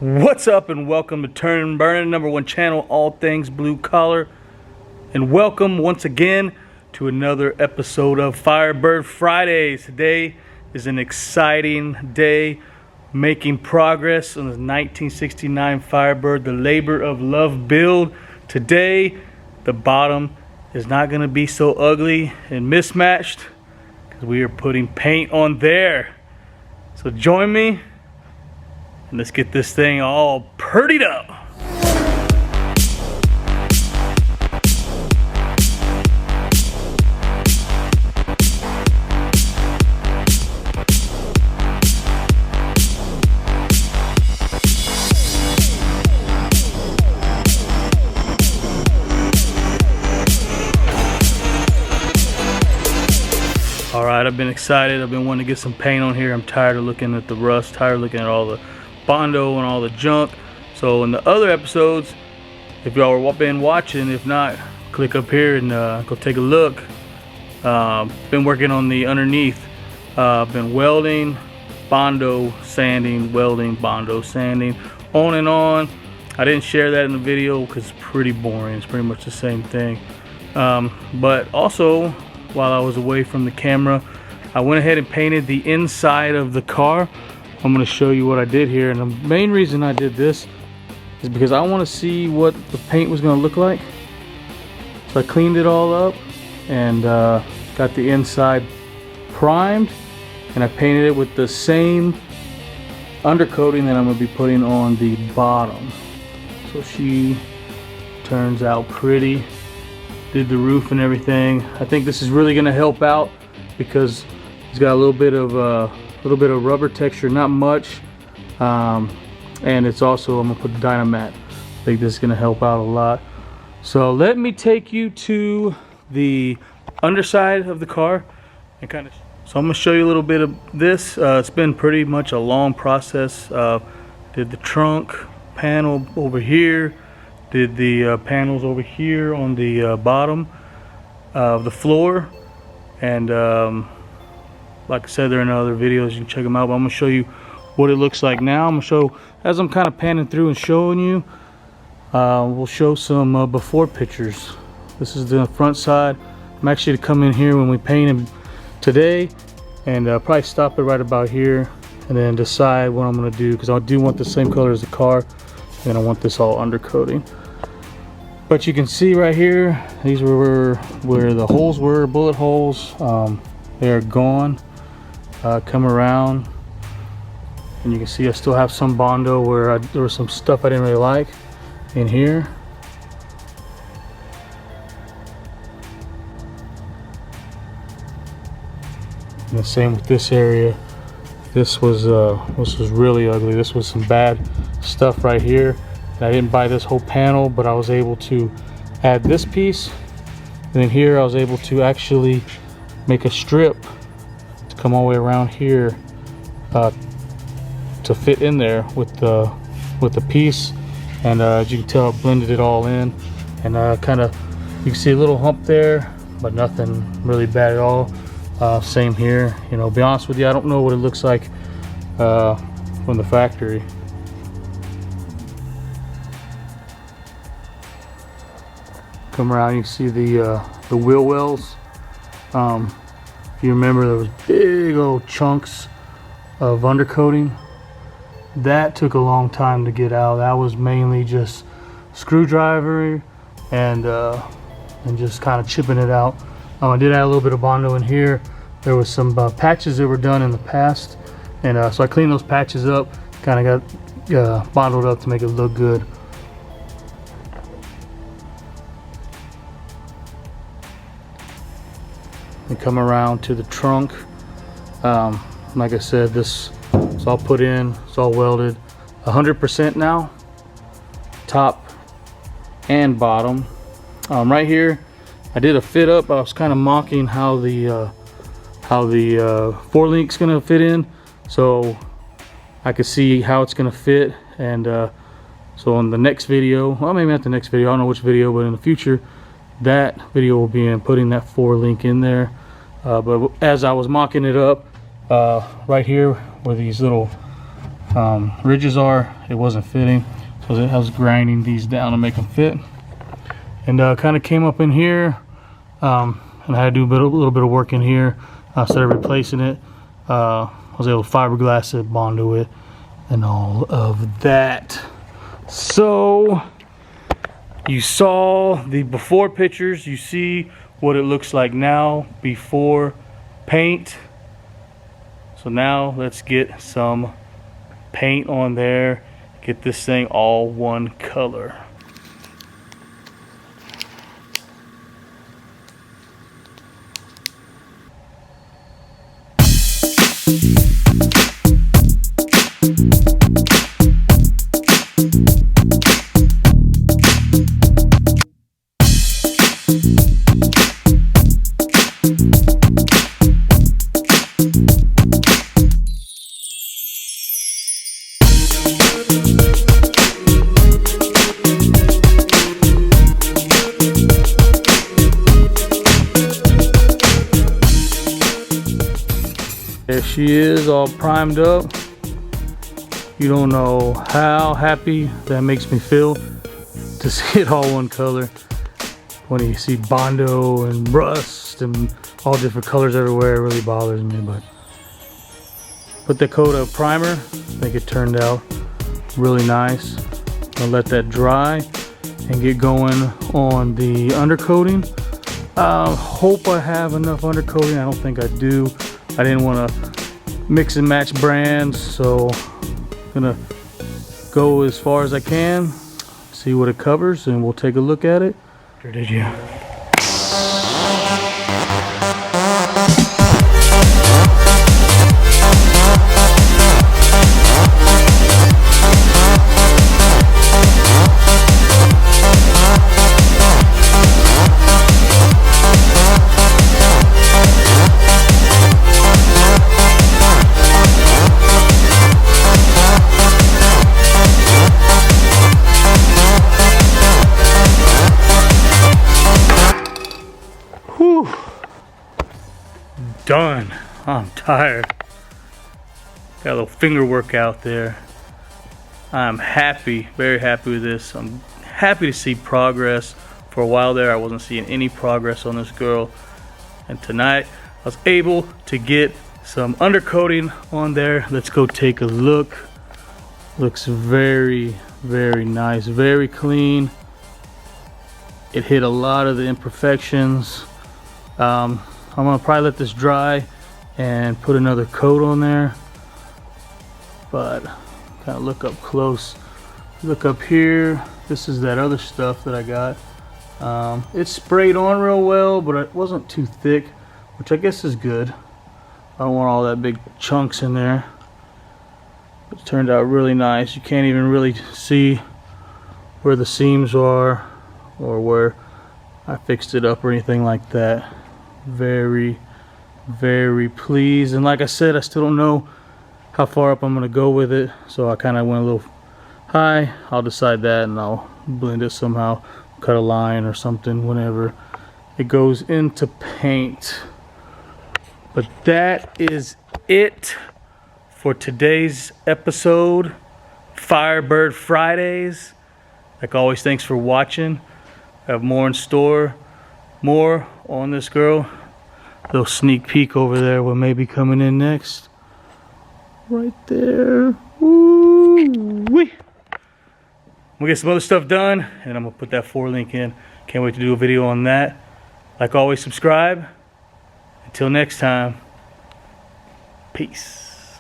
What's up, and welcome to Turnin, Burnin, #1 channel, all things blue collar. And welcome once again to another episode of Firebird Fridays. Today is an exciting day, making progress on the 1969 Firebird, the labor of love build. Today, the bottom is not going to be so ugly and mismatched because we are putting paint on there. So join me. And let's get this thing all purdied up. All right, I've been excited. I've been wanting to get some paint on here. I'm tired of looking at the rust, tired of looking at all the Bondo and all the junk. So in the other episodes, if y'all have been watching, if not, click up here and go take a look. Been working on the underneath. Been welding, Bondo sanding, welding, Bondo sanding, on and on. I didn't share that in the video because it's pretty boring. It's pretty much the same thing. But also, while I was away from the camera, I went ahead and painted the inside of the car. I'm going to show you what I did here, and the main reason I did this is because I want to see what the paint was going to look like. So I cleaned it all up and got the inside primed, and I painted it with the same undercoating that I'm going to be putting on the bottom. So she turns out pretty. Did the roof and everything. I think this is really going to help out because it's got a little bit of rubber texture, not much, and it's also, I'm gonna put Dynamat. I think this is gonna help out a lot. So let me take you to the underside of the car and so I'm gonna show you a little bit of this. It's been pretty much a long process. Did the trunk panel over here, did the panels over here on the bottom of the floor, and like I said, there are in other videos, you can check them out, but I'm going to show you what it looks like now. I'm going to show, as I'm kind of panning through and showing you, we'll show some before pictures. This is the front side. I'm actually to come in here when we paint them today and probably stop it right about here and then decide what I'm going to do, because I do want the same color as the car and I want this all undercoating. But you can see right here, these were where the holes were, bullet holes. They are gone. Come around and you can see I still have some Bondo where there was some stuff I didn't really like in here. And the same with this area. This was really ugly. This was some bad stuff right here. And I didn't buy this whole panel, but I was able to add this piece, and then here I was able to actually make a strip to come all the way around here to fit in there with the piece. And as you can tell, I blended it all in, and kind of, you can see a little hump there, but nothing really bad at all. Same here. You know, be honest with you, I don't know what it looks like from the factory. Come around, you can see the wheel wells. If you remember, there was big old chunks of undercoating. That took a long time to get out. That was mainly just screwdriver and just kind of chipping it out. I did add a little bit of Bondo in here. There was some patches that were done in the past, and so I cleaned those patches up, kind of got Bondoed up to make it look good. And come around to the trunk. Like I said, this is all put in, it's all welded 100% now, top and bottom. Right here I did a fit up. I was kind of mocking how the 4-link's gonna fit in, so I could see how it's gonna fit. And so in the next video, well, maybe not the next video, I don't know which video, but in the future, that video will be in putting that 4-link in there. But as I was mocking it up, right here where these little ridges are. It wasn't fitting, so I was grinding these down to make them fit. And kind of came up in here, and I had to do a little bit of work in here. Instead of replacing it, I was able to fiberglass it, Bondo it, and all of that. So you saw the before pictures. You see what it looks like now before paint. So now let's get some paint on there, get this thing all one color. There she is, all primed up. You don't know how happy that makes me feel to see it all one color. When you see Bondo and rust and all different colors everywhere, it really bothers me. But put the coat of primer, I think it turned out really nice. I'll let that dry and get going on the undercoating. Hope I have enough undercoating. I don't think I do. I didn't want to mix and match brands, so I'm gonna go as far as I can, see what it covers, and we'll take a look at it. Or did you? Whew. Done. I'm tired. Got a little finger workout there. I'm happy, very happy with this. I'm happy to see progress. For a while there, I wasn't seeing any progress on this girl. And tonight, I was able to get some undercoating on there. Let's go take a look. Looks very, very nice, very clean. It hit a lot of the imperfections. I'm gonna probably let this dry and put another coat on there, but kind of look up close. Look up here. This is that other stuff that I got. It's sprayed on real well, but it wasn't too thick, which I guess is good. I don't want all that big chunks in there. It turned out really nice. You can't even really see where the seams are or where I fixed it up or anything like that. Very, very pleased. And like I said, I still don't know how far up I'm gonna go with it, so I kind of went a little high. I'll decide that and I'll blend it somehow, cut a line or something whenever it goes into paint. But that is it for today's episode, Firebird Fridays. Like always, thanks for watching. I have more in store, more on this girl. Little sneak peek over there, what may be coming in next. Right there. Woo-wee. We'll get some other stuff done, and I'm gonna put that 4 link in. Can't wait to do a video on that. Like always, subscribe. Until next time, peace.